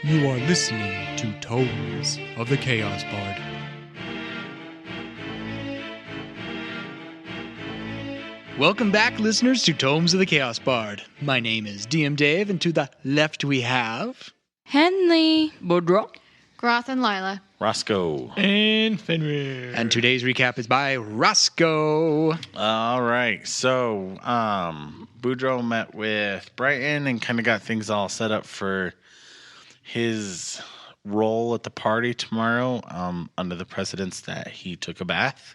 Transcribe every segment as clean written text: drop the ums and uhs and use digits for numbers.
You are listening to Tomes of the Chaos Bard. Welcome back, listeners, to Tomes of the Chaos Bard. My name is DM Dave, and to the left we have... Henley. Boudreaux. Garotha and Lyla. Roscoe. And Fenrir. And today's recap is by Roscoe. All right. So, Boudreaux met with Brighton and kind of got things all set up for his role at the party tomorrow, under the precedence that he took a bath.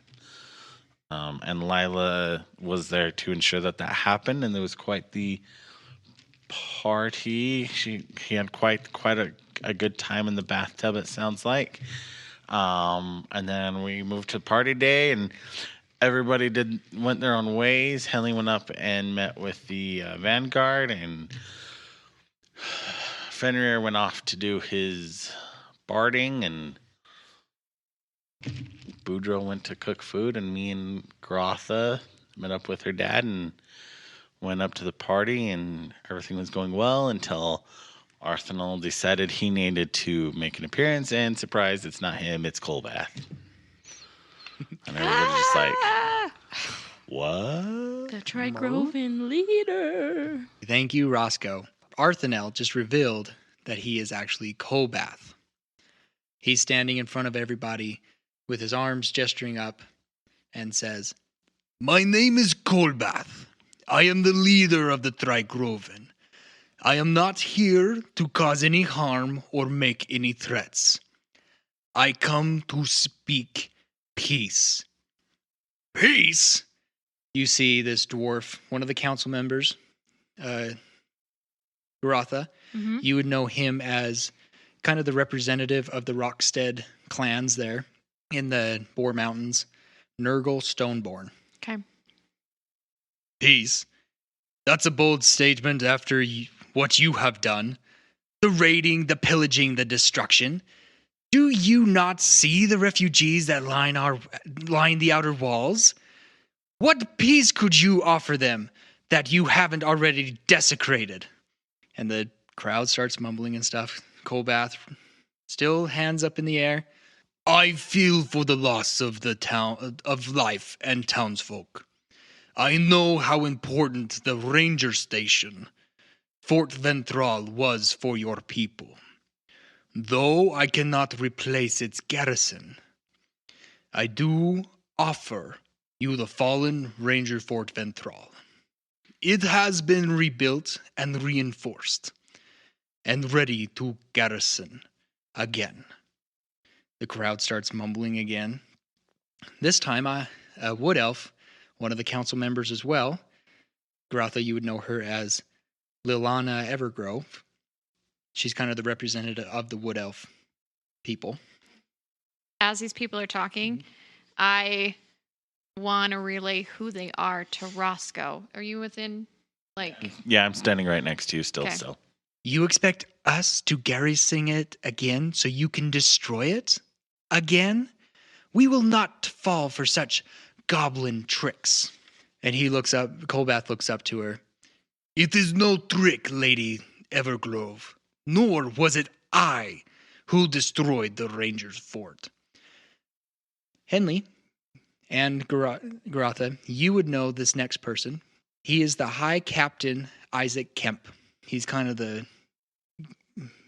And Lyla was there to ensure that happened, and there was quite the party. He had quite a good time in the bathtub, it sounds like. And then we moved to party day, and everybody went their own ways. Henley went up and met with the Vanguard, and Fenrir went off to do his barding, and Boudreaux went to cook food, and me and Garotha met up with her dad and went up to the party, and everything was going well until Arsenal decided he needed to make an appearance, and surprise, it's not him, it's Kolbath. And everybody's just like, what? The Trigrovan leader. Thank you, Roscoe. Arthanel just revealed that he is actually Kolbath. He's standing in front of everybody with his arms gesturing up and says, "My name is Kolbath. I am the leader of the Trigrovan. I am not here to cause any harm or make any threats. I come to speak peace." Peace? You see this dwarf, one of the council members, Garotha. Mm-hmm. You would know him as kind of the representative of the Rockstead clans there in the Boar Mountains, Nurgle Stoneborn. Okay. Peace? That's a bold statement after what you have done. The raiding, the pillaging, the destruction. Do you not see the refugees that line the outer walls? What peace could you offer them that you haven't already desecrated? And the crowd starts mumbling and stuff. Kolbath, still hands up in the air. I feel for the loss of the town, of life and townsfolk. I know how important the ranger station, Fort Ventral, was for your people. Though I cannot replace its garrison, I do offer you the fallen Ranger Fort Ventral. It has been rebuilt and reinforced, and ready to garrison again. The crowd starts mumbling again. This time, a wood elf, one of the council members as well. Garotha, you would know her as Lilana Evergrove. She's kind of the representative of the wood elf people. As these people are talking, I want to relay who they are to Roscoe. Are you within, Yeah, I'm standing right next to you still, Okay. so. You expect us to garrison it again so you can destroy it again? We will not fall for such goblin tricks. And he looks up, Kolbath looks up to her. It is no trick, Lady Evergrove, nor was it I who destroyed the Ranger's fort. Henley and Garotha, you would know this next person. He is the High Captain Isaac Kemp. He's kind of the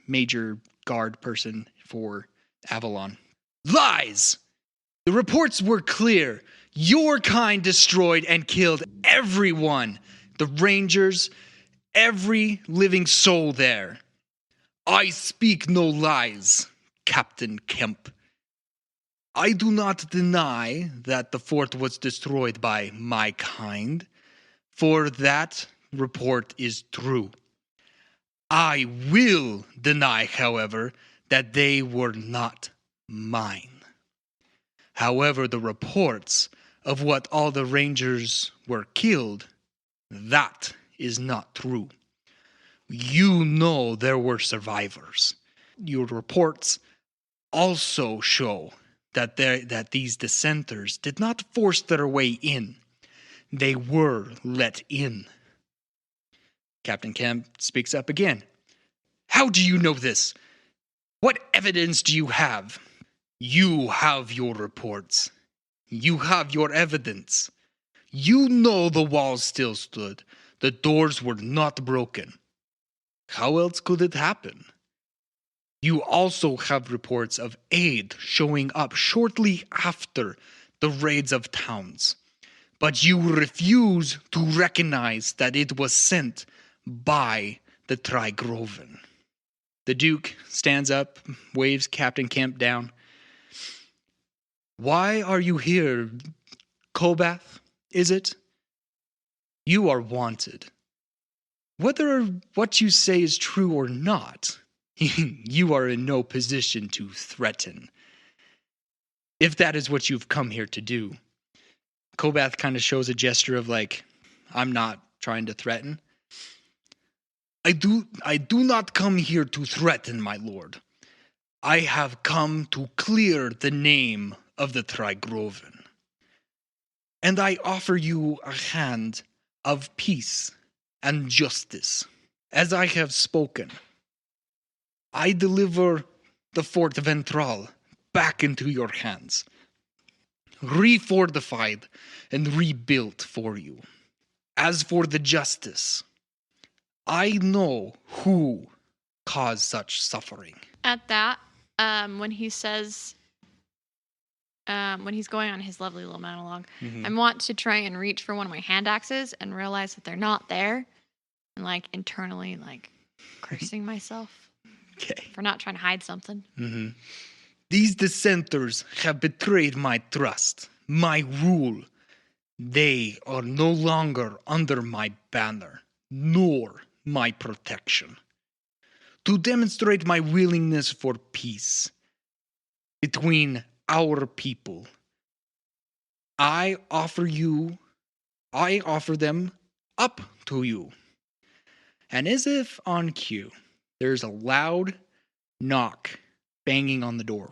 major guard person for Avalon. Lies! The reports were clear. Your kind destroyed and killed everyone. The Rangers, every living soul there. I speak no lies, Captain Kemp. I do not deny that the fort was destroyed by my kind, for that report is true. I will deny, however, that they were not mine. However, the reports of what all the Rangers were killed, that is not true. You know there were survivors. Your reports also show that these dissenters did not force their way in. They were let in. Captain Kemp speaks up again. How do you know this? What evidence do you have? You have your reports. You have your evidence. You know the walls still stood. The doors were not broken. How else could it happen? You also have reports of aid showing up shortly after the raids of towns. But you refuse to recognize that it was sent by the Trigroven. The Duke stands up, waves Captain Kemp down. Why are you here, Kolbath, is it? You are wanted. Whether what you say is true or not, you are in no position to threaten. If that is what you've come here to do. Kolbath kind of shows a gesture of like, I'm not trying to threaten. I do not come here to threaten, my lord. I have come to clear the name of the Trigroven. And I offer you a hand of peace and justice. As I have spoken, I deliver the Fort Ventral back into your hands, refortified and rebuilt for you. As for the justice, I know who caused such suffering. At that, when he says, when he's going on his lovely little monologue, I want to try and reach for one of my hand axes and realize that they're not there, and like internally like cursing myself for not trying to hide something. These dissenters have betrayed my trust, my rule. They are no longer under my banner, nor my protection. To demonstrate my willingness for peace between our people, I offer them up to you. And as if on cue, there's a loud knock banging on the door.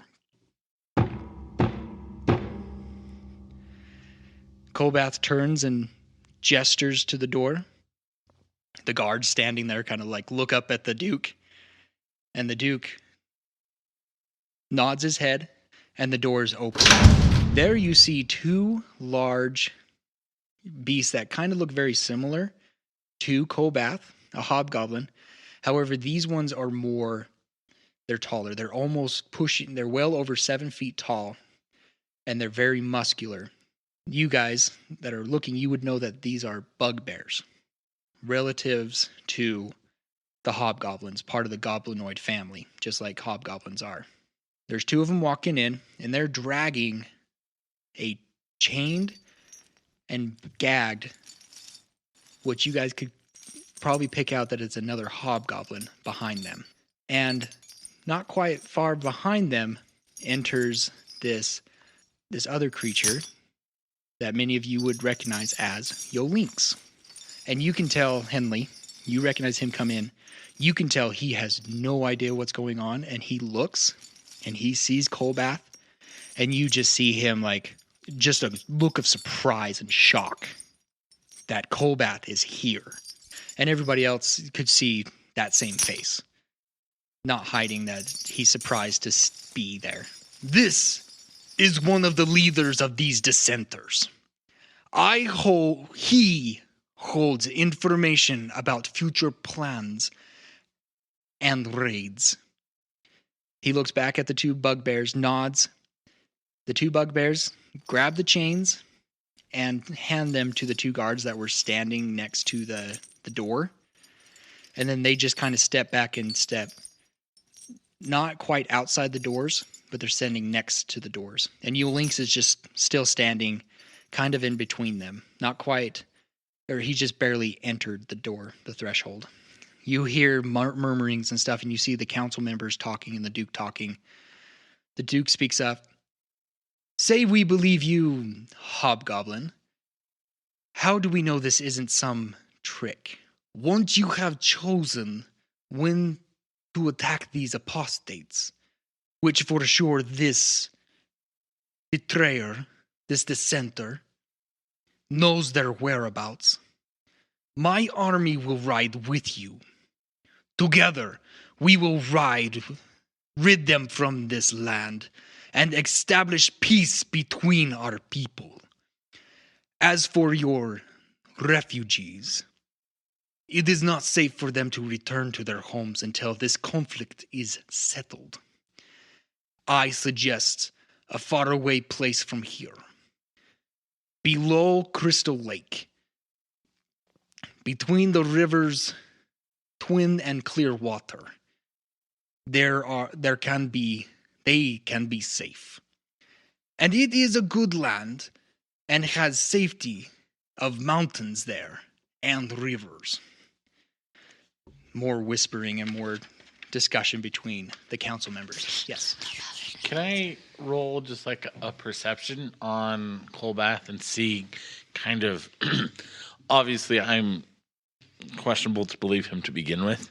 Kolbath turns and gestures to the door. The guards standing there kind of like look up at the Duke. And the Duke nods his head and the doors open. There you see two large beasts that kind of look very similar to Kolbath, a hobgoblin. However, these ones are they're taller. They're almost they're well over 7 feet tall, and they're very muscular. You guys that are looking, you would know that these are bugbears, relatives to the hobgoblins, part of the goblinoid family, just like hobgoblins are. There's two of them walking in, and they're dragging a chained and gagged, which you guys could probably pick out that it's another hobgoblin behind them. And not quite far behind them enters this other creature that many of you would recognize as Yolinks. And you can tell, Henley, you recognize him come in. You can tell he has no idea what's going on, and he looks, and he sees Kolbath, and you just see him like, just a look of surprise and shock that Kolbath is here. And everybody else could see that same face, not hiding that he's surprised to be there. This is one of the leaders of these dissenters. He holds information about future plans and raids. He looks back at the two bugbears, nods. The two bugbears grab the chains and hand them to the two guards that were standing next to the door. And then they just kind of step back and step not quite outside the doors, but they're standing next to the doors. And Yolinks is just still standing kind of in between them. Not quite, or he just barely entered the door, the threshold. You hear murmurings and stuff, and you see the council members talking and the Duke talking. The Duke speaks up. Say we believe you, hobgoblin. How do we know this isn't some trick? Once you have chosen when to attack these apostates, which for sure this betrayer, this dissenter, knows their whereabouts, my army will ride with you. Together, we will ride rid them from this land, and establish peace between our people. As for your refugees, it is not safe for them to return to their homes until this conflict is settled. I suggest a faraway place from here, below Crystal Lake, between the rivers Twin and Clearwater. They can be safe. And it is a good land and has safety of mountains there and rivers. More whispering and more discussion between the council members. Yes. Can I roll just like a perception on Kolbath and see kind of obviously I'm questionable to believe him to begin with,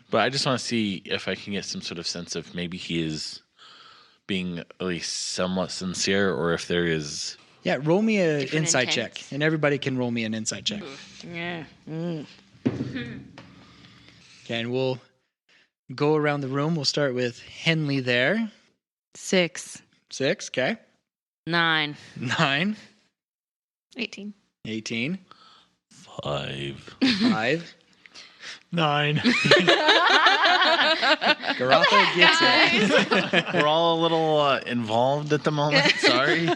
but I just want to see if I can get some sort of sense of maybe he is being at least somewhat sincere, or if there is. Yeah, roll me an Different insight intents. check, and everybody can roll me an insight check. Yeah. Okay, and we'll go around the room. We'll start with Henley there. 6. 6, okay. 9. 9, 18. 18, 5. 5. 9. Garotha gets it. We're all a little involved at the moment. Sorry.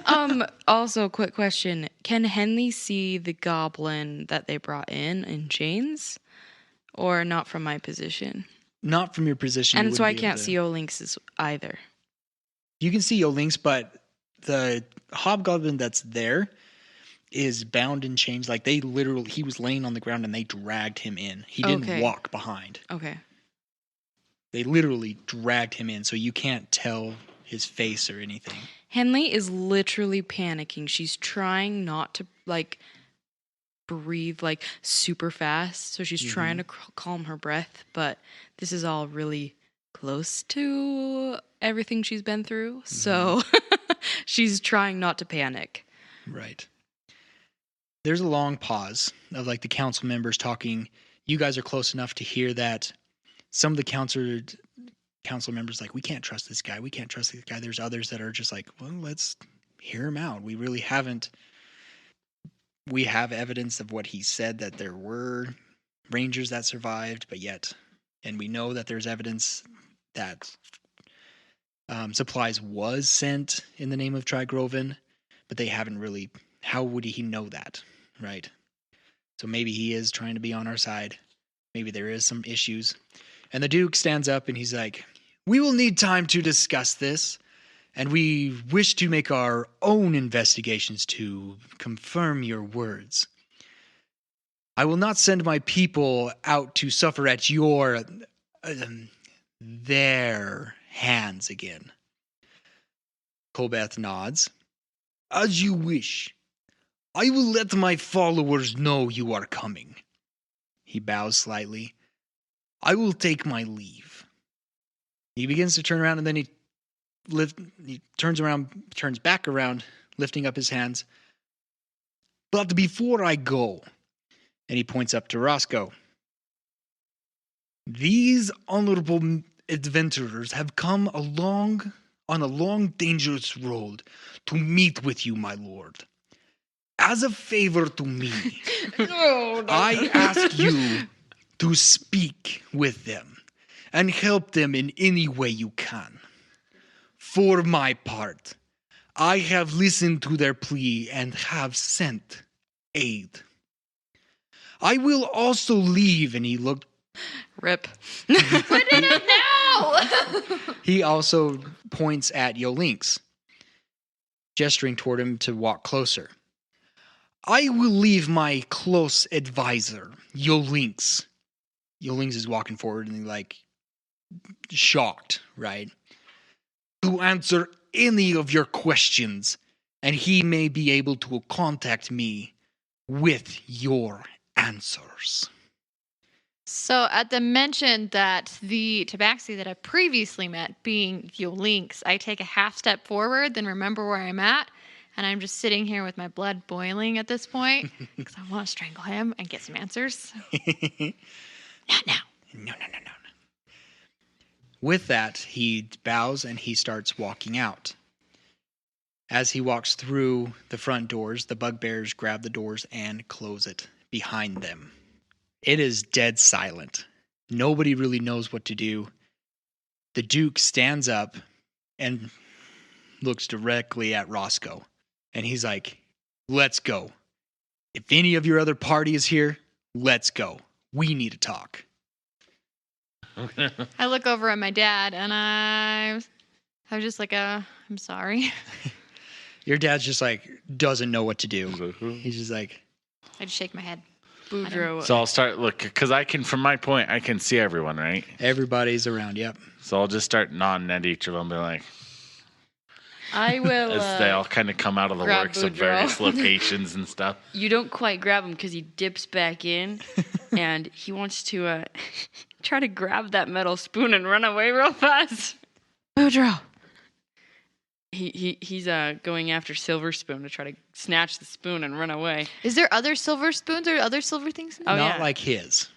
Also, quick question. Can Henley see the goblin that they brought in chains? Or not from my position? Not from your position. And you so I wouldn't be able can't to- see Olinks either. You can see Yolinks, but the hobgoblin that's there is bound in chains. Like he was laying on the ground and they dragged him in. He didn't Okay. walk behind. Okay. They literally dragged him in, so you can't tell his face or anything. Henley is literally panicking. She's trying not to, breathe, super fast. So she's trying to calm her breath, but this is all really close to everything she's been through. So she's trying not to panic. Right. There's a long pause of the council members talking. You guys are close enough to hear that some of the council members we can't trust this guy. We can't trust this guy. There's others that are just well, let's hear him out. We really haven't. We have evidence of what he said, that there were rangers that survived, but yet, and we know that there's evidence that supplies was sent in the name of Trigroven, but they haven't really. How would he know that, right? So maybe he is trying to be on our side. Maybe there is some issues. And the Duke stands up and he's like, we will need time to discuss this, and we wish to make our own investigations to confirm your words. I will not send my people out to suffer at their hands again. Kolbath nods. As you wish. I will let my followers know you are coming. He bows slightly. I will take my leave. He begins to turn around, and then he turns back around, lifting up his hands. But before I go, and he points up to Roscoe, these honorable adventurers have come along on a long, dangerous road to meet with you, my lord. As a favor to me, I ask you to speak with them and help them in any way you can. For my part, I have listened to their plea and have sent aid. I will also leave, and he looked. Rip. Put it up now! He also points at Yolinks, gesturing toward him to walk closer. I will leave my close advisor, Yolinks. Yolinks is walking forward and shocked, right? To answer any of your questions, and he may be able to contact me with your answers. So at the mention that the tabaxi that I previously met being Yolinks, I take a half step forward, then remember where I'm at, and I'm just sitting here with my blood boiling at this point because I want to strangle him and get some answers. Not now. No. with that, he bows and he starts walking out. As he walks through the front doors, the bugbears grab the doors and close it behind them. It is dead silent. Nobody really knows what to do. The Duke stands up and looks directly at Roscoe. And he's like, let's go. If any of your other party is here, let's go. We need to talk. I look over at my dad and I was just like, I'm sorry. Your dad's just like, doesn't know what to do. He's just like, I just shake my head. Boudreaux. So I'll start because I can, from my point, I can see everyone, right? everybody's around. Yep. So I'll just start nodding at each of them, be like, I will. as they all kind of come out of the grab works of Boudreaux. various locations and stuff. You don't quite grab him because he dips back in, and he wants to try to grab that metal spoon and run away real fast. Boudreaux. He's going after Silver Spoon to try to snatch the spoon and run away. Is there other silver spoons or other silver things in there? Oh, Not yeah. like his,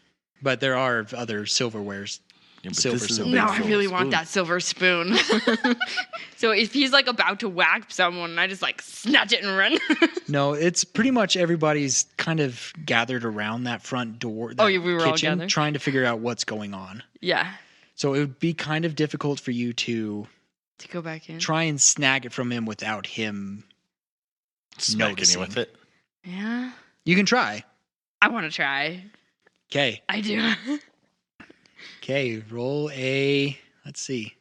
but there are other silverwares. Yeah, but Silver this is a spoon. big No, I full really spoon. want that silver spoon. So if he's like about to whack someone, I just like snatch it and run. No, it's pretty much everybody's kind of gathered around that front door. Oh, that yeah, we were all kitchen, gathered? trying to figure out what's going on. Yeah. So it would be kind of difficult for you to To go back in. try and snag it from him without him Smacking noticing. you with it. Yeah. You can try. I want to try. Okay. I do. Okay. Roll a. Let's see.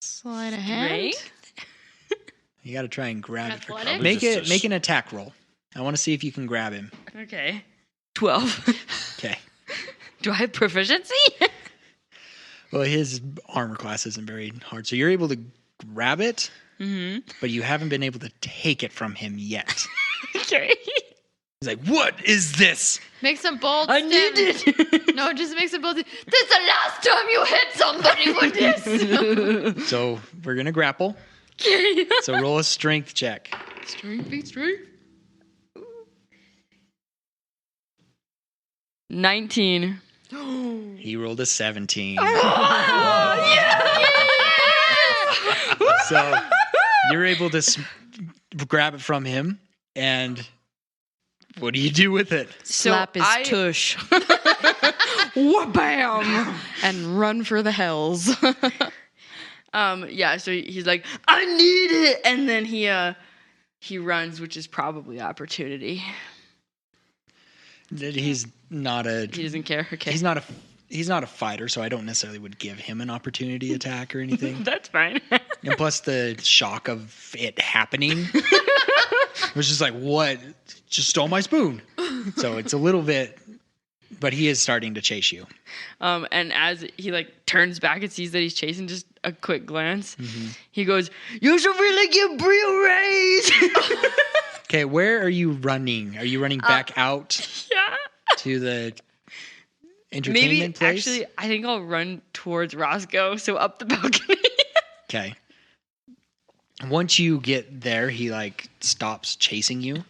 Sleight of hand. Strength? You got to try and grab it. Athletic? Probably Make just it. Make an attack roll. I want to see if you can grab him. Okay. 12. Okay. Do I have proficiency? Well, his armor class isn't very hard, so you're able to grab it, but you haven't been able to take it from him yet. Okay. He's like, "What is this?" Make some bold I stim. need it. No, just make some bold stim. This is the last time you hit somebody with this. So we're gonna grapple. Okay. So roll a strength check. Strength beat strength. 19. He rolled a 17. Yeah. So you're able to grab it from him, and what do you do with it? Slap his tush. Wha-bam! And run for the hells. Yeah, so he's like, I need it! And then he runs, which is probably opportunity. He's not a. He doesn't care. Okay. He's not a fighter, so I don't necessarily would give him an opportunity attack or anything. That's fine. And plus the shock of it happening. It was just like, what? Just stole my spoon. So it's a little bit, but he is starting to chase you. And as he like turns back and sees that he's chasing, just a quick glance, he goes, "You should really give Brie a raise." Okay, where are you running? Are you running back out Yeah. to the entertainment Maybe place? actually, I think I'll run towards Roscoe, so up the balcony. Okay. Once you get there, he like stops chasing you.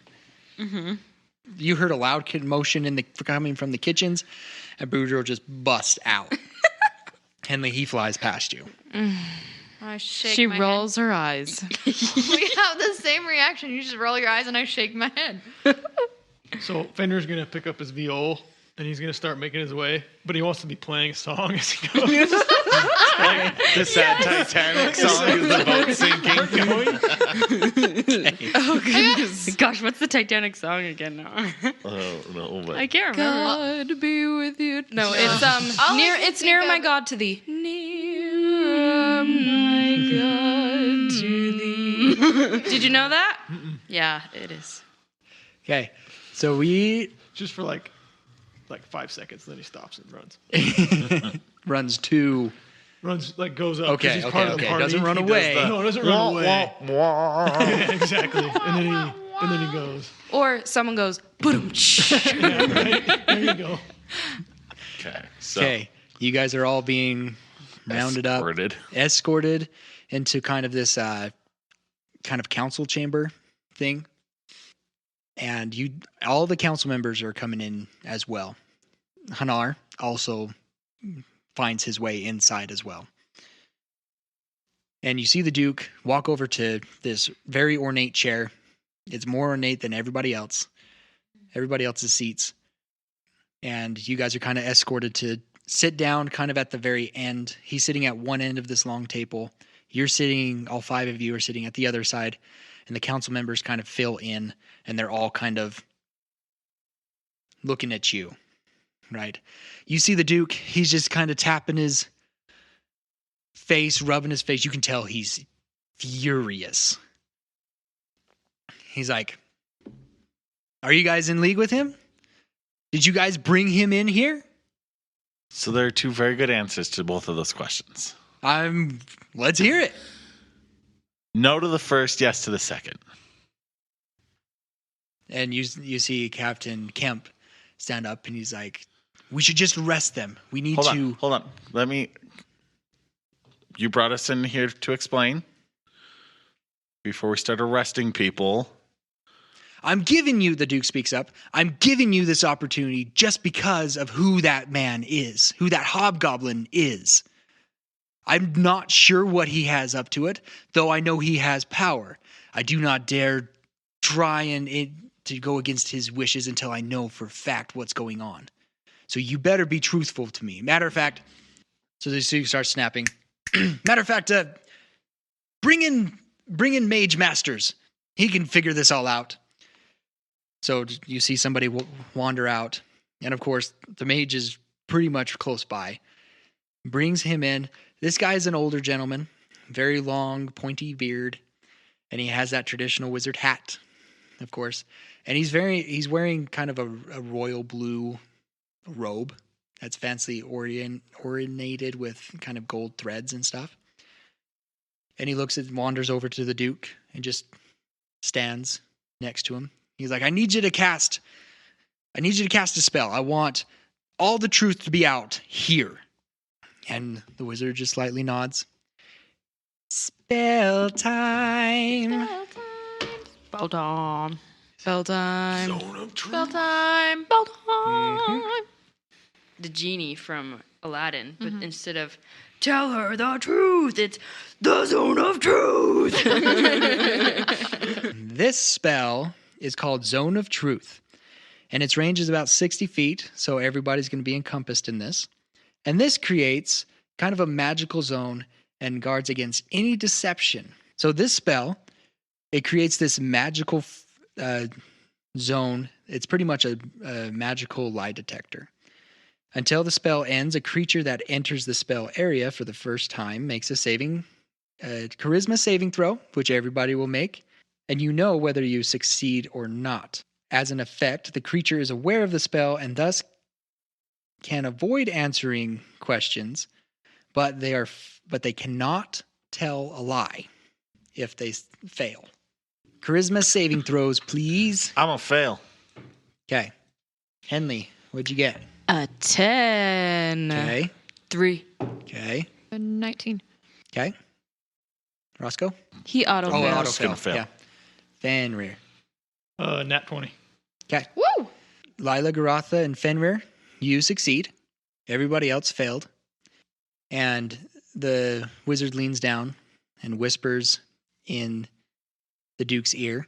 You heard a loud commotion coming from the kitchens, and Boudreaux just busts out. And he flies past you. I shake She my rolls her eyes. head. We have the same reaction. You just roll your eyes and I shake my head. So Fenrir's gonna pick up his viol and he's gonna start making his way, but he wants to be playing a song as he goes. The sad Titanic song is the boat sinking. Oh goodness! Gosh, what's the Titanic song again now? Oh no, but I can't remember. God be with you. No, it's All near. I can It's think near of- my God to thee. Near my God to thee. Did you know that? Yeah, it is. Okay. So we Just for like 5 seconds, then he stops and runs. runs to. Runs like goes up. 'cause Okay, he's okay, part of the okay. party. Doesn't run He away. does the- No, it doesn't run away. Yeah, exactly. And then he goes. Or someone goes, boom. Yeah, right? There you go. okay. So Okay. You guys are all being rounded up, escorted into kind of this kind of council chamber thing. And all the council members are coming in as well. Hanar also finds his way inside as well. And you see the Duke walk over to this very ornate chair. It's more ornate than everybody else's seats. And you guys are kind of escorted to sit down kind of at the very end. He's sitting at one end of this long table. You're sitting, all 5 of you are sitting at the other side. And the council members kind of fill in, and they're all kind of looking at you, right? You see the Duke, he's just kind of tapping his face, rubbing his face. You can tell he's furious. He's like, are you guys in league with him? Did you guys bring him in here? So there are 2 very good answers to both of those questions. Let's hear it. No to the first, yes to the second. And you see Captain Kemp stand up, and he's like, we should just arrest them. We need to... Hold on. You brought us in here to explain. Before we start arresting people. I'm giving you, the Duke speaks up, I'm giving you this opportunity just because of who that man is, who that hobgoblin is. I'm not sure what he has up to it, though I know he has power. I do not dare try to go against his wishes until I know for fact what's going on. So you better be truthful to me. Matter of fact, so the Duke starts snapping. Matter of fact, bring in Mage Masters. He can figure this all out. So you see somebody wander out. And of course, the mage is pretty much close by. Brings him in. This guy's an older gentleman. Very long, pointy beard. And he has that traditional wizard hat, of course. And he's wearing kind of a royal blue robe that's fancy ornated with kind of gold threads and stuff. And he wanders over to the Duke and just stands next to him. He's like, I need you to cast a spell. I want all the truth to be out here. And the wizard just slightly nods. Spell time. Spell time. Spell time. Zone of truth. Spell time. Spell time. The genie from Aladdin, but instead of tell her the truth, it's the zone of truth. This spell is called Zone of Truth. And its range is about 60 feet, so everybody's going to be encompassed in this. And this creates kind of a magical zone and guards against any deception. So this spell, it creates this magical zone. It's pretty much a magical lie detector. Until the spell ends, a creature that enters the spell area for the first time makes a charisma saving throw, which everybody will make, and you know whether you succeed or not. As an effect, the creature is aware of the spell and thus can avoid answering questions, but they cannot tell a lie if they fail. Charisma saving throws, please. I'm a fail. Okay. Henley, what'd you get? A 10. Okay. 3. Okay. 19. Okay. Roscoe? He auto Oh, failed. auto fail. gonna fail. Yeah. Fenrir. Nat 20. Okay. Woo! Lyla, Garotha, and Fenrir, you succeed. Everybody else failed. And the wizard leans down and whispers in the Duke's ear.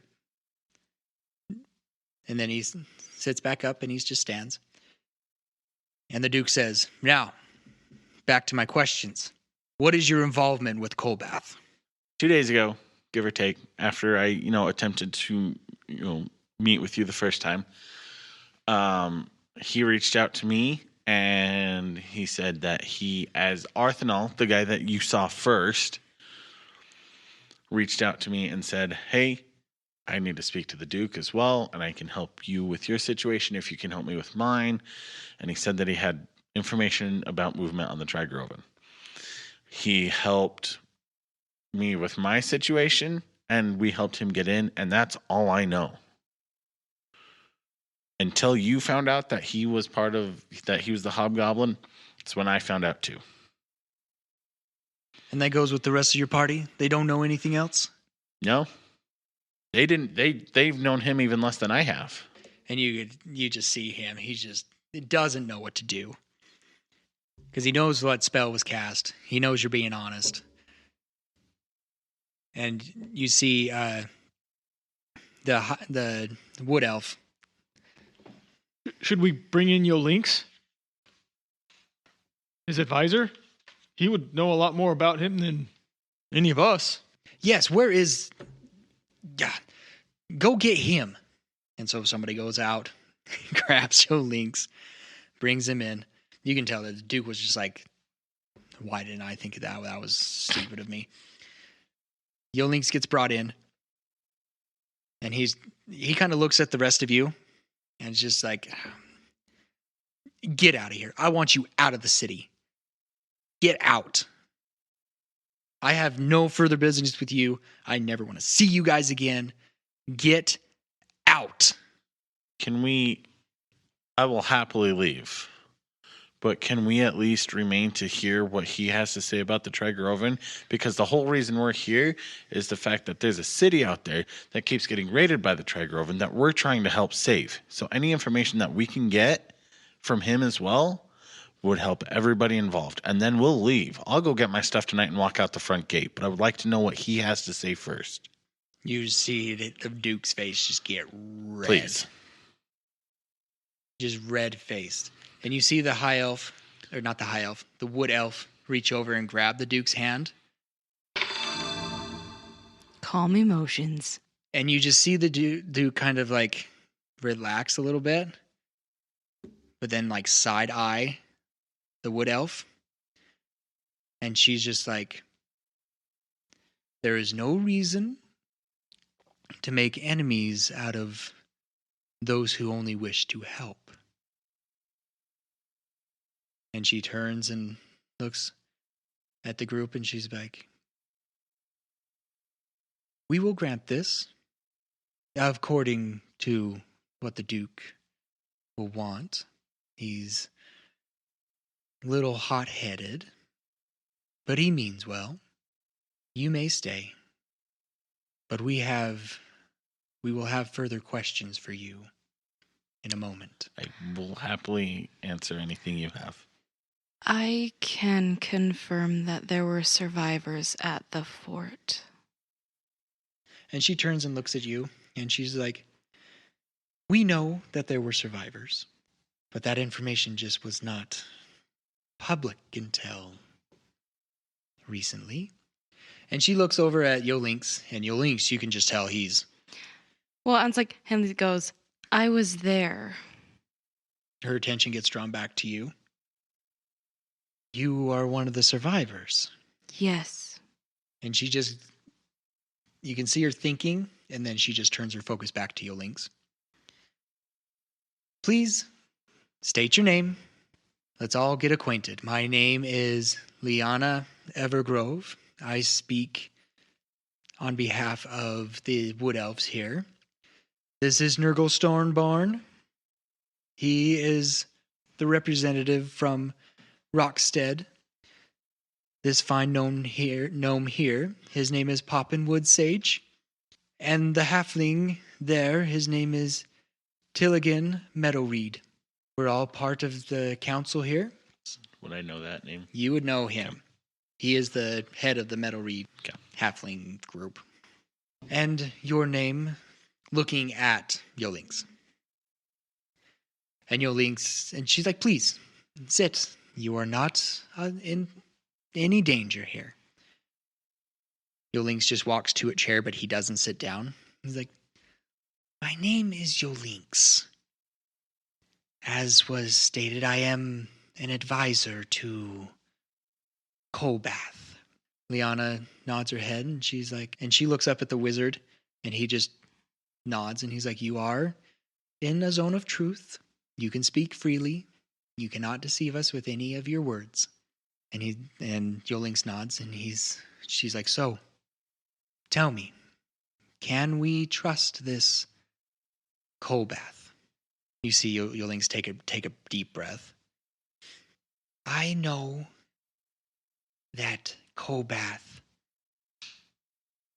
And then he sits back up and he just stands. And the Duke says, now, back to my questions. What is your involvement with Kolbath? 2 days ago, give or take, after I, attempted to, meet with you the first time, he reached out to me and he said that he, as Arthanal, the guy that you saw first, reached out to me and said, hey, I need to speak to the Duke as well, and I can help you with your situation if you can help me with mine. And he said that he had information about movement on the Trigroven. He helped me with my situation, and we helped him get in, and that's all I know. Until you found out that he was that he was the Hobgoblin, it's when I found out too. And that goes with the rest of your party? They don't know anything else? No. They didn't. They've known him even less than I have. And you just see him. He doesn't know what to do. Because he knows what spell was cast. He knows you're being honest. And you see the wood elf. Should we bring in Yolinks? His advisor? He would know a lot more about him than any of us. Yes, where is... Yeah, go get him. And so somebody goes out, grabs Joe Lynx, brings him in. You can tell that the Duke was just like, why didn't I think of that? That was stupid of me. Yo Lynx gets brought in, and he kind of looks at the rest of you, and it's just like, get out of here. I want you out of the city. Get out. I have no further business with you. I never want to see you guys again. Get out. I will happily leave. But can we at least remain to hear what he has to say about the Trigrovan? Because the whole reason we're here is the fact that there's a city out there that keeps getting raided by the Trigrovan that we're trying to help save. So any information that we can get from him as well would help everybody involved. And then we'll leave. I'll go get my stuff tonight and walk out the front gate. But I would like to know what he has to say first. You see the Duke's face just get red. Please. Just red-faced. And you see the high elf, or not the high elf, the wood elf reach over and grab the Duke's hand. Calm emotions. And you just see the Duke kind of like relax a little bit, but then like side eye the wood elf. And she's just like, there is no reason to make enemies out of those who only wish to help. And she turns and looks at the group and she's like, we will grant this according to what the Duke will want. He's a little hot-headed, but he means well. You may stay, but we will have further questions for you in a moment. I will happily answer anything you have. I can confirm that there were survivors at the fort. And she turns and looks at you, and she's like, we know that there were survivors, but that information just was not public until recently. And she looks over at Yolinks, and Yolinks, you can just tell he's... Well, and it's like, Henley goes, I was there. Her attention gets drawn back to you. You are one of the survivors. Yes. And she just... You can see her thinking, and then she just turns her focus back to Yolinks. Please, state your name. Let's all get acquainted. My name is Liana Evergrove. I speak on behalf of the Wood Elves here. This is Nurgle Stornbarn. He is the representative from Rockstead. This fine gnome here, his name is Poppin Woodsage. And the halfling there, his name is Tilligan Meadowreed. We're all part of the council here. Would I know that name? You would know him. He is the head of the Meadowreed Okay. halfling group. And your name, looking at Yolinks. And Yolinks, and she's like, please, sit. You are not in any danger here. Yolinks just walks to a chair, but he doesn't sit down. He's like, my name is Yolinks. As was stated, I am an advisor to Kolbath. Liana nods her head, and she's like, and she looks up at the wizard, and he just nods, and he's like, you are in a zone of truth. You can speak freely. You cannot deceive us with any of your words. And Yolinks nods, and she's like, so, tell me, can we trust this Kolbath? You see Yolinks take a deep breath. I know that Kolbath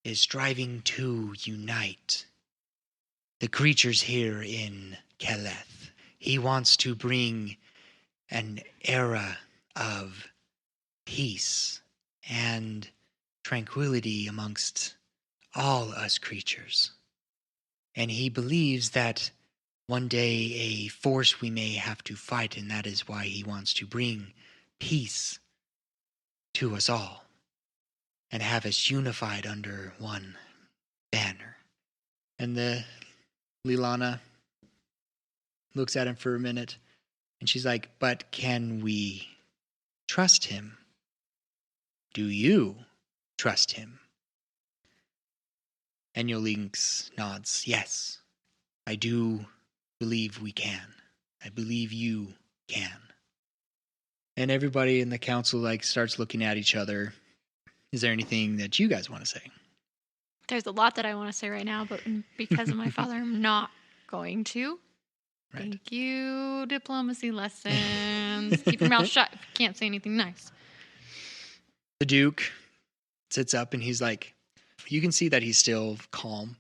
is striving to unite the creatures here in Keleth. He wants to bring an era of peace and tranquility amongst all us creatures. And he believes that one day a force we may have to fight, and that is why he wants to bring peace to us all and have us unified under one banner. And the Lilana looks at him for a minute, and she's like, but can we trust him? Do you trust him? And Yolinks nods, yes, I do believe we can. I believe you can. And everybody in the council starts looking at each other. Is there anything that you guys want to say? There's a lot that I want to say right now, but because of my father, I'm not going to. Right. Thank you, diplomacy lessons. Keep your mouth shut if you can't say anything nice. The Duke sits up and he's like, you can see that he's still calm.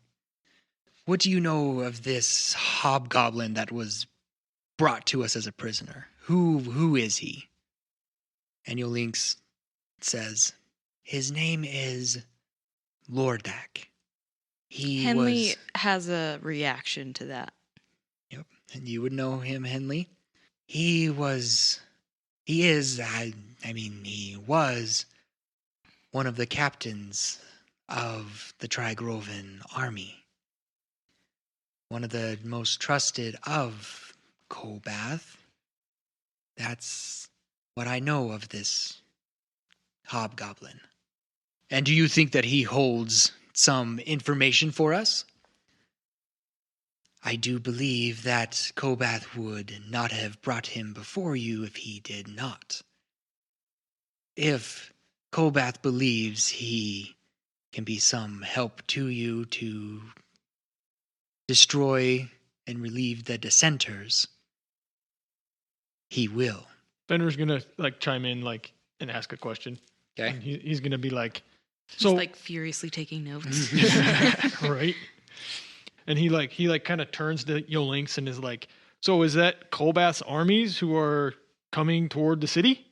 What do you know of this hobgoblin that was brought to us as a prisoner? Who is he? And Yolinks says, his name is Lordak. Henley has a reaction to that. Yep, and you would know him, Henley. He was one of the captains of the Trigrovan army. One of the most trusted of Kolbath. That's what I know of this hobgoblin. And do you think that he holds some information for us? I do believe that Kolbath would not have brought him before you if he did not. If Kolbath believes he can be some help to you to destroy and relieve the dissenters, he will. Fenrir's gonna chime in and ask a question. Okay. And he's gonna be like, He's furiously taking notes. right. And he kind of turns to Yolinks and is like, so is that Kolbath's armies who are coming toward the city?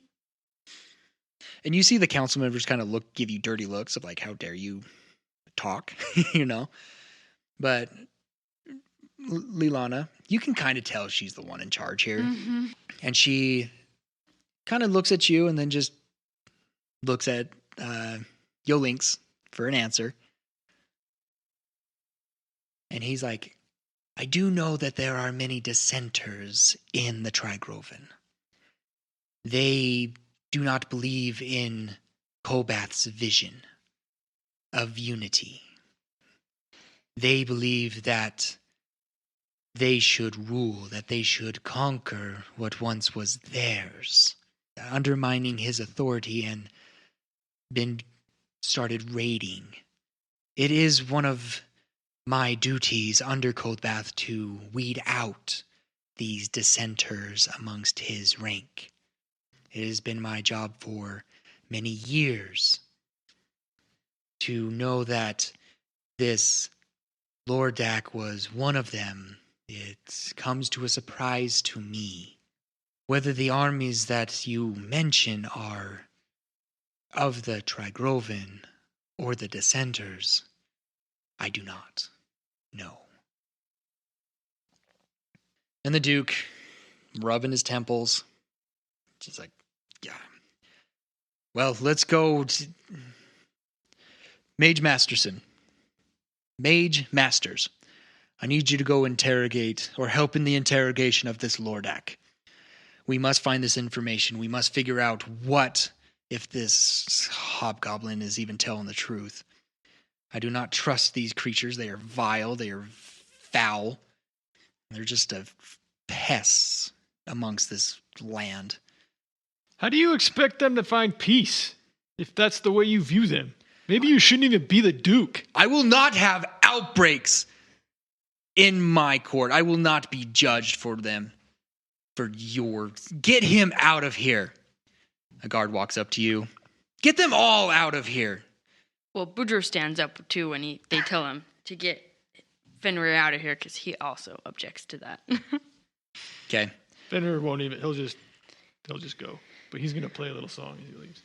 And you see the council members kind of give you dirty looks of how dare you talk, But Lilana, you can kind of tell she's the one in charge here. Mm-hmm. And she kind of looks at you and then just looks at Yolinks for an answer. And he's like, I do know that there are many dissenters in the Trigrovan. They do not believe in Kolbath's vision of unity. They believe that they should rule, that they should conquer what once was theirs, undermining his authority and been started raiding. It is one of my duties under Kolbath to weed out these dissenters amongst his rank. It has been my job for many years to know that this Lordak was one of them. It comes to a surprise to me. Whether the armies that you mention are of the Trigrovan or the dissenters, I do not know. And the Duke, rubbing his temples, just like, yeah. Well, let's go to Mage Masterson. Mage Masters. I need you to go interrogate or help in the interrogation of this Lordak. We must find this information. We must figure out if this hobgoblin is even telling the truth. I do not trust these creatures. They are vile. They are foul. They're just pests amongst this land. How do you expect them to find peace if that's the way you view them? Maybe you shouldn't even be the Duke. I will not have outbreaks in my court. I will not be judged for them. Get him out of here. A guard walks up to you. Get them all out of here. Well, Boudreaux stands up too when they tell him to get Fenrir out of here because he also objects to that. Okay. Fenrir won't even. He'll just go. But he's gonna play a little song as he leaves.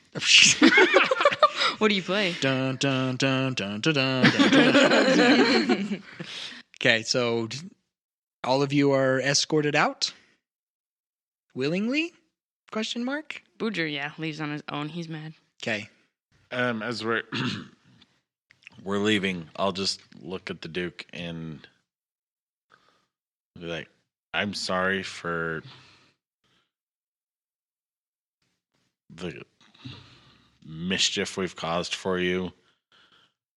What do you play? Dun, dun, dun, dun, dun, dun, dun, dun. Okay, so all of you are escorted out? Willingly? Question mark? Boudreaux, yeah, leaves on his own. He's mad. Okay. As we're we're leaving, I'll just look at the Duke and be like, I'm sorry for the mischief we've caused for you.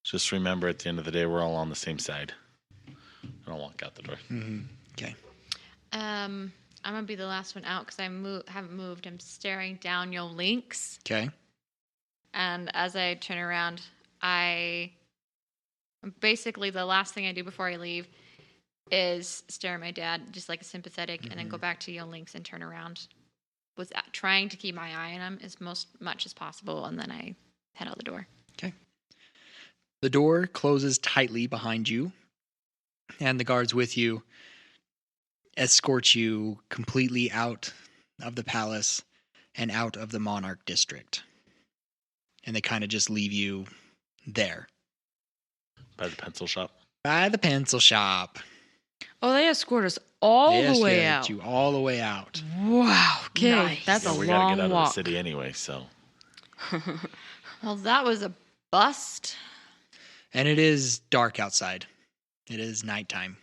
Just remember, at the end of the day, we're all on the same side. I'll walk out the door. Okay. I'm gonna be the last one out because I haven't moved. I'm staring down your links, Okay. and as I turn around, basically the last thing I do before I leave is stare at my dad, just like a sympathetic, and then go back to Yo Links and turn around. Was trying to keep my eye on him as much as possible, and then I head out the door. Okay. The door closes tightly behind you, and the guards with you escort you completely out of the palace and out of the Monarch District. And they kind of just leave you there. By the pencil shop. By the pencil shop. Oh, they escort us all They the way escort out. you all the way out. Wow. Okay. Nice. That's Yeah, a we gotta long get out walk. of the city anyway, so. Well, that was a bust. And it is dark outside. It is nighttime.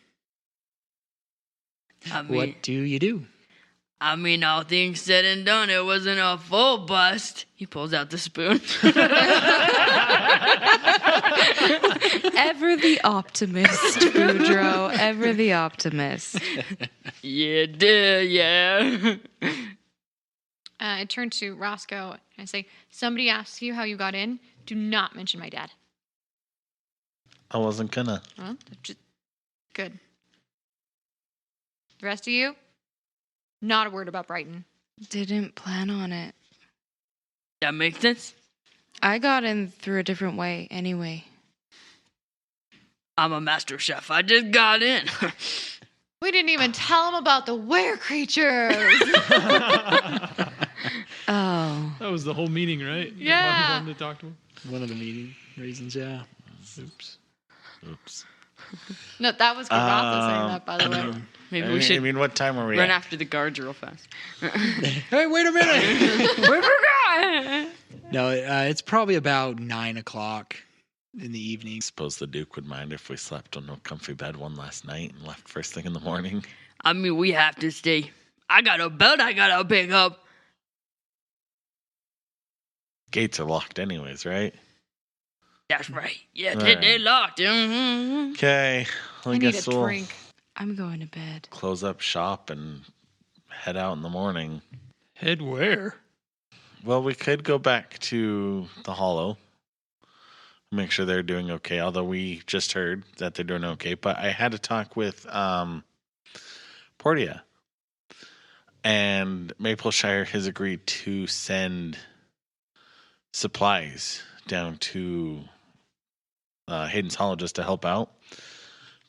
I mean, What do you do? all things said and done, it wasn't a full bust. He pulls out the spoon. Ever the optimist, Boudreaux. Ever the optimist. Yeah, duh, yeah. I turn to Roscoe and I say, "Somebody asks you how you got in. Do not mention my dad." I wasn't gonna. Well, good. The rest of you, not a word about Brighton. Didn't plan on it. That makes sense. I got in through a different way anyway. I'm a master chef. I just got in. We didn't even tell him about the were creatures. Oh. That was the whole meeting, right? Yeah. Why he wanted to talk to him. One of the meeting reasons, yeah. Oops. Oops. No, that was Garotha saying that, by the way. Maybe we should what time are we run at? after the guards real fast. Hey, wait a minute! We forgot. No, it's probably about 9 o'clock in the evening. Suppose the Duke would mind if we slept on a comfy bed one last night and left first thing in the morning. We have to stay. I got a belt I gotta pick up. Gates are locked anyways, right? That's right. Yeah, Right. they locked. Mm-hmm. Okay. Well, I I need guess a we'll drink. I'm going to bed. close up shop and head out in the morning. Head where? Well, we could go back to the Hollow. Make sure they're doing okay, although we just heard that they're doing okay. But I had a talk with Portia. And Mapleshire has agreed to send supplies down to Hayden's Hollow just to help out.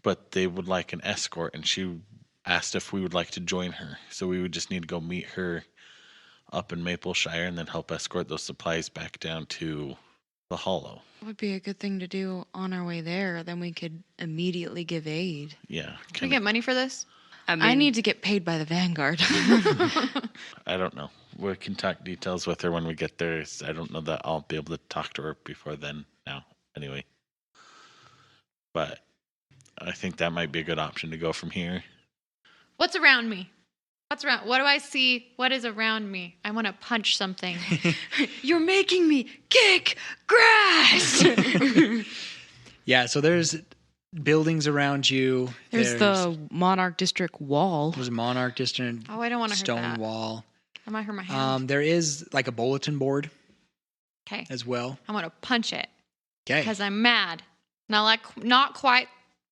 But they would like an escort, and she asked if we would like to join her. So we would just need to go meet her up in Mapleshire and then help escort those supplies back down to the Hollow. Would be a good thing to do on our way there. Then we could immediately give aid. Yeah. Can we get money for this? I need to get paid by the Vanguard. I don't know. We can talk details with her when we get there. I don't know that I'll be able to talk to her before then now, anyway. But I think that might be a good option to go from here. What's around me? What's around? What do I see? What is around me? I want to punch something. You're making me kick grass. Yeah, so there's buildings around you. There's the Monarch District wall. There's a Monarch District Oh, I don't want to hurt stone that. wall. I might hurt my hand. There is like a bulletin board Okay. as well. I want to punch it Okay. because I'm mad. Not quite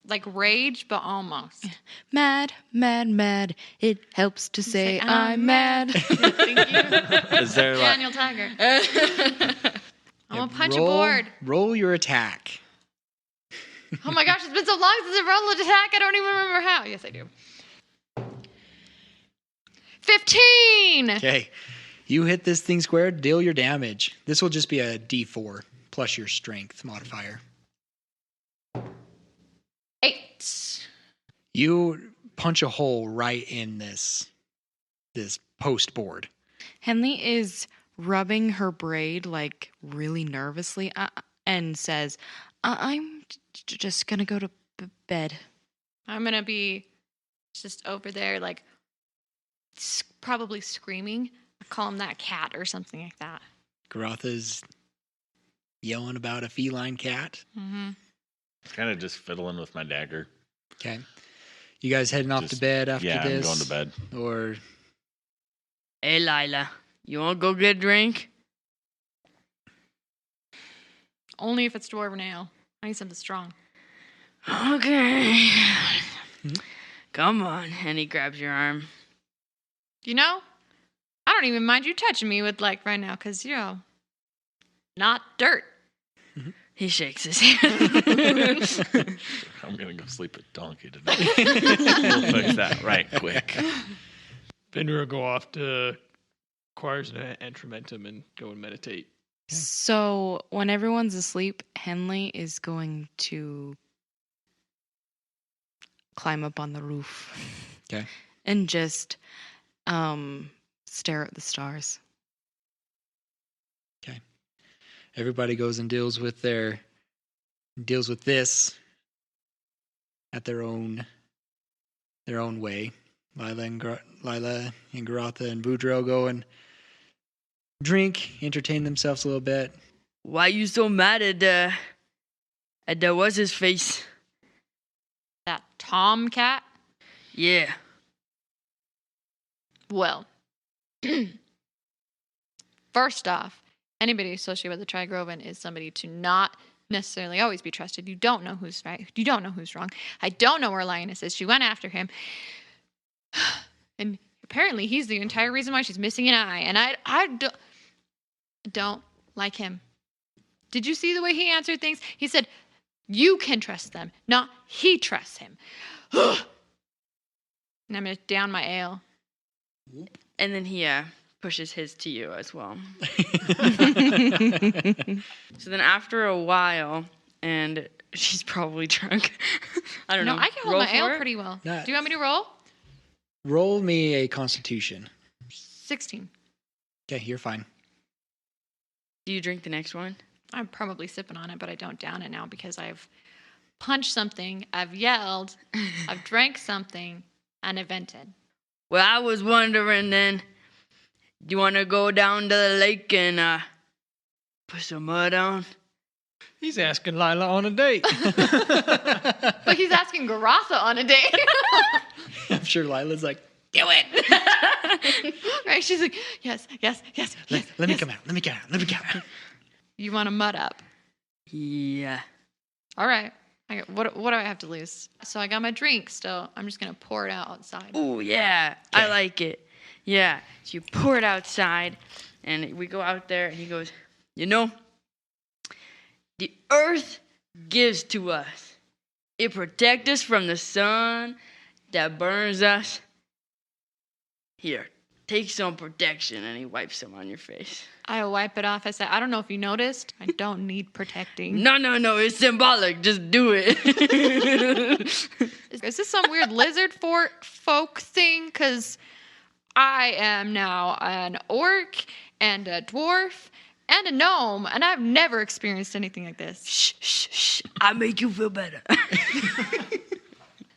like rage, but almost. Mad, mad, mad. It helps to say I'm mad. Thank you, Is there like, Daniel Tiger. I'm gonna punch a roll, board. Roll your attack. Oh my gosh, it's been so long since I rolled an attack. I don't even remember how. Yes, I do. 15. Okay. You hit this thing square, deal your damage. This will just be a D4 plus your strength modifier. 8. You punch a hole right in this post board. Henley is rubbing her braid like really nervously and says, I'm just going to go to bed. I'm going to be just over there, like, probably screaming. I call him that cat or something like that. Garotha's yelling about a feline cat. Mm-hmm. Kind of just fiddling with my dagger. Okay. You guys heading off to bed after this? Yeah, I'm going to bed. Or Hey, Lyla, you want to go get a drink? Only if it's dwarven ale. I need something strong. Okay. Come on. And he grabs your arm. You know, I don't even mind you touching me with, like, right now, because, you know, not dirt. He shakes his hand. I'm going to go sleep with Donkey tonight. We'll fix that right quick. Fenrir will go off to Choirs and Entrementum and go and meditate. So when everyone's asleep, Henley is going to climb up on the roof. Okay. And just stare at the stars. Okay. Everybody goes and deals with this at their own way. Lyla and Garotha and Boudreaux go and drink, entertain themselves a little bit. Why you so mad at that was his face? That tomcat? Yeah. Well, first off, anybody associated with the Trigroven is somebody to not necessarily always be trusted. You don't know who's right. You don't know who's wrong. I don't know where Lioness is. She went after him. And apparently he's the entire reason why she's missing an eye. And I don't like him. Did you see the way he answered things? He said, you can trust them, not he trusts him. And I'm going to down my ale. And then he pushes his to you as well. So then after a while, and she's probably drunk. I don't know. I can hold Roll my ale for it? pretty well. Yeah. Do you want me to roll? Roll me a Constitution. 16. Okay, you're fine. Do you drink the next one? I'm probably sipping on it, but I don't down it now because I've punched something, I've yelled, I've drank something, and I vented. Well, I was wondering then, do you want to go down to the lake and put some mud on? He's asking Lyla on a date. But he's asking Garotha on a date. I'm sure Lila's like, do it. Right? She's like, yes. Let me come out. You want to mud up? Yeah. All right. What do I have to lose? So I got my drink still. I'm just going to pour it out outside. Oh, yeah. I Okay. like it. Yeah. So you pour it outside, and we go out there, and he goes, you know, the earth gives to us. It protects us from the sun that burns us. Here, take some protection. And he wipes some on your face. I wipe it off. I said, I don't know if you noticed. I don't need protecting. No. It's symbolic. Just do it. Is this some weird lizard folk thing? Because I am now an orc and a dwarf and a gnome, and I've never experienced anything like this. Shh. I make you feel better.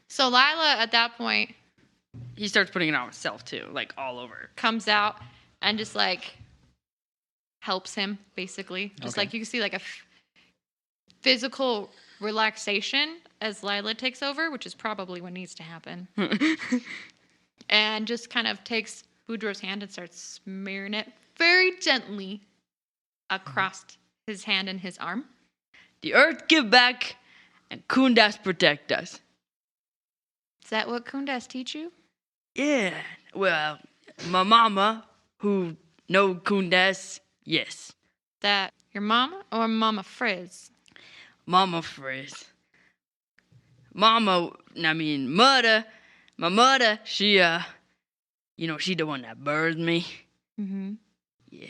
So Lyla, at that point, He starts putting it on himself, too. Like, all over. comes out and just, like, helps him, basically. Just, Okay. like, you can see, like, a physical relaxation as Lyla takes over, which is probably what needs to happen. And just kind of takes Boudreaux's hand and starts smearing it very gently across his hand and his arm. The earth give back, and Kundas protect us. Is that what Kundas teach you? Yeah. Well, my mama, who know Kundas, yes. That your mama or Mama Frizz? Mama Frizz. Mother. My mother, she, she the one that birthed me. Mm-hmm. Yeah.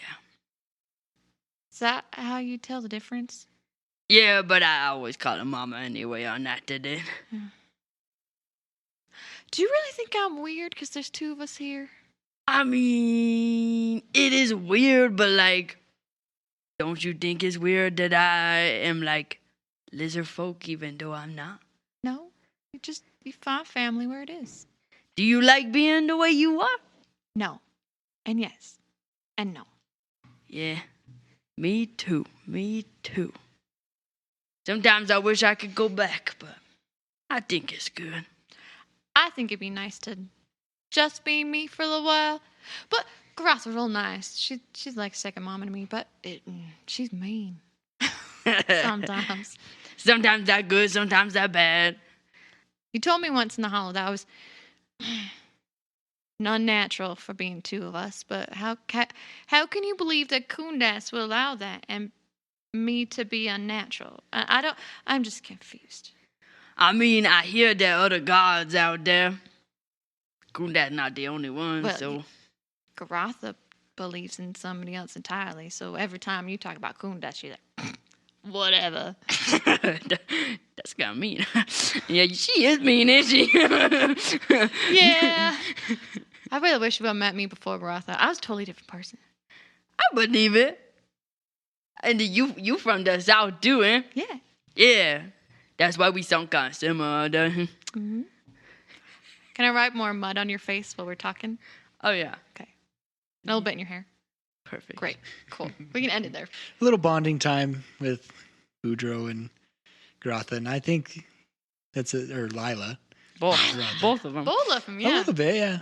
Is that how you tell the difference? Yeah, but I always call her Mama anyway on that today. Do you really think I'm weird because there's two of us here? I mean, it is weird, but like, don't you think it's weird that I am like lizard folk even though I'm not? No. You find family where it is. Do you like being the way you are? No. And yes. And no. Yeah, me too. Me too. Sometimes I wish I could go back, but I think it's good. I think it'd be nice to just be me for a little while. But Garotha's real nice. She's like second mama to me, but she's mean. Sometimes. Sometimes that good, sometimes that bad. You told me once in the hollow that I was unnatural for being two of us, but how can you believe that Kundas will allow that and me to be unnatural? I'm just confused. I mean, I hear there are other gods out there. Kundat's not the only one, Well, so... Garotha believes in somebody else entirely, so every time you talk about Kundas, she's like, whatever. That's kind of mean. Yeah, she is mean, isn't she? Yeah. I really wish you would have met me before Garotha. I was a totally different person. I believe it. And you from the south too, eh? Yeah. Yeah. That's why we sound kind of similar. Mm-hmm. Can I write more mud on your face while we're talking? Oh, yeah. Okay. A little bit in your hair. Perfect. Great. Cool. We can end it there. A little bonding time with Boudreaux and Garotha, and I think that's it, or Lyla. Both Oh. of them. Both of them, A yeah. little bit, yeah.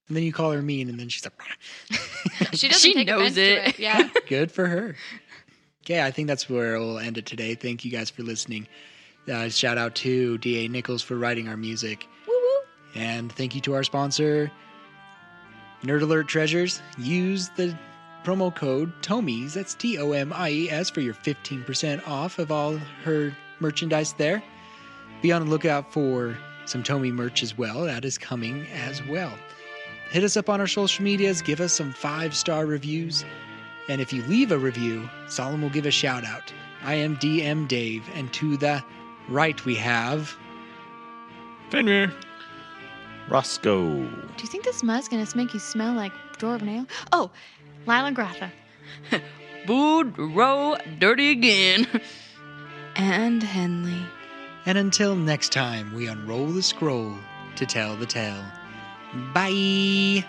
And then you call her mean, and then she's like, She doesn't She take knows offense to it. it. Yeah. good for her. Okay, I think that's where we'll end it today. Thank you guys for listening. Shout out to D.A. Nichols for writing our music. Woo-woo. And thank you to our sponsor, Nerd Alert Treasures. Use the promo code TOMIES, that's TOMIES, for your 15% off of all her merchandise there. Be on the lookout for some Tomie merch as well. That is coming as well. Hit us up on our social medias. Give us some 5-star reviews. And if you leave a review, Solomon will give a shout out. I am DM Dave, and to the right we have... Fenrir. Roscoe. Do you think this mud's going to make you smell like Dora Nail? Oh, Lyla and Garotha. Boudreaux, dirty again. And Henley. And until next time, we unroll the scroll to tell the tale. Bye!